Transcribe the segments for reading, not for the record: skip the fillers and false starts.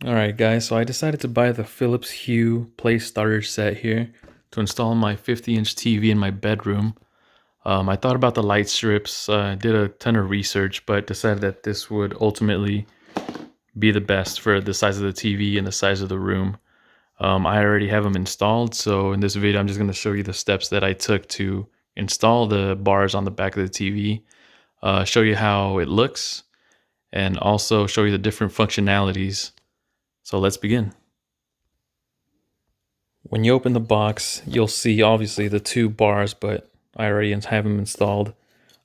Alright guys, so I decided to buy the Philips Hue Play Starter Set here to install on my 50-inch TV in my bedroom. I thought about the light strips, did a ton of research, but decided that this would ultimately be the best for the size of the TV and the size of the room. I already have them installed, so in this video I'm just going to show you the steps that I took to install the bars on the back of the TV, show you how it looks, and also show you the different functionalities. So let's begin. When you open the box, you'll see obviously the two bars, but I already have them installed.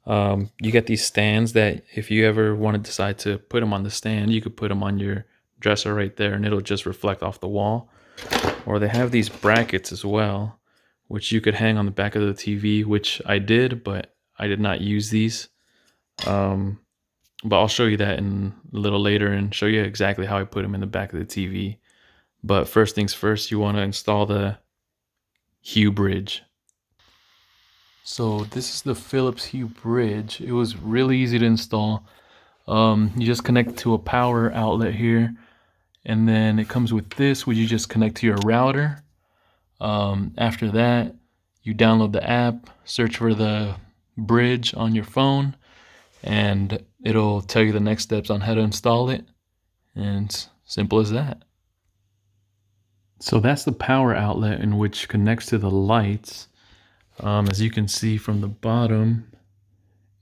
You get these stands that if you ever want to decide to put them on the stand, you could put them on your dresser right there and it'll just reflect off the wall. Or they have these brackets as well, which you could hang on the back of the TV, which I did, but I did not use these. But I'll show you that in a little later and show you exactly how I put them in the back of the TV. But first things first, you want to install the Hue bridge. So this is the Philips Hue bridge. It was really easy to install. You just connect to a power outlet here, and then it comes with this, which you just connect to your router. After that, you download the app, search for the bridge on your phone, and it'll tell you the next steps on how to install it. And it's simple as that. So that's the power outlet in which connects to the lights. As you can see from the bottom,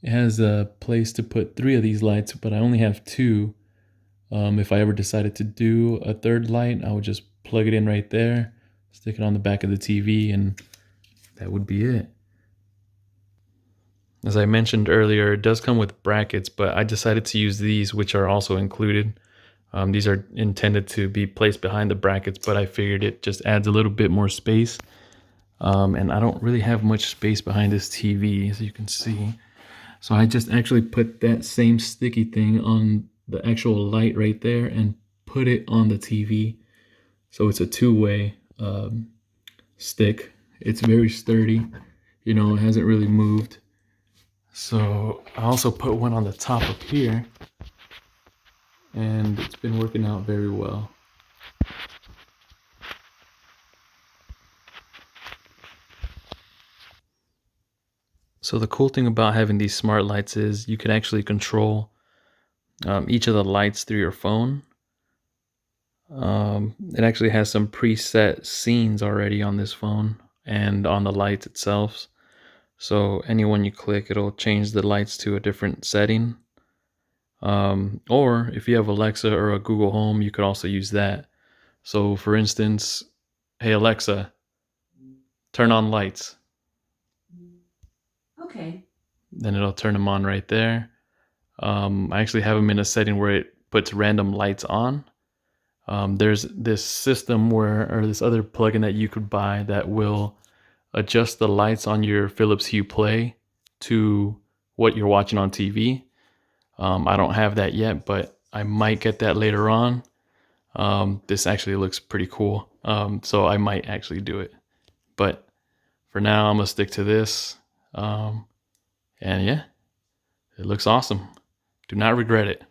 it has a place to put 3 of these lights, but I only have 2. If I ever decided to do a third light, I would just plug it in right there, stick it on the back of the TV, and that would be it. As I mentioned earlier, it does come with brackets, but I decided to use these, which are also included. These are intended to be placed behind the brackets, but I figured it just adds a little bit more space. And I don't really have much space behind this TV, as you can see. So I just actually put that same sticky thing on the actual light right there and put it on the TV. So it's a two-way stick. It's very sturdy. You know, it hasn't really moved. So I also put one on the top up here, and it's been working out very well. So the cool thing about having these smart lights is you can actually control each of the lights through your phone. It actually has some preset scenes already on this phone and on the lights itself. So anyone you click, it'll change the lights to a different setting. Or if you have Alexa or a Google Home, you could also use that. So for instance, hey Alexa, turn on lights. Okay. Then it'll turn them on right there. I actually have them in a setting where it puts random lights on. There's this system or this other plugin that you could buy that will adjust the lights on your Philips Hue Play to what you're watching on TV. I don't have that yet, but I might get that later on. This actually looks pretty cool, so I might actually do it. But for now, I'm gonna stick to this. And yeah, it looks awesome. Do not regret it.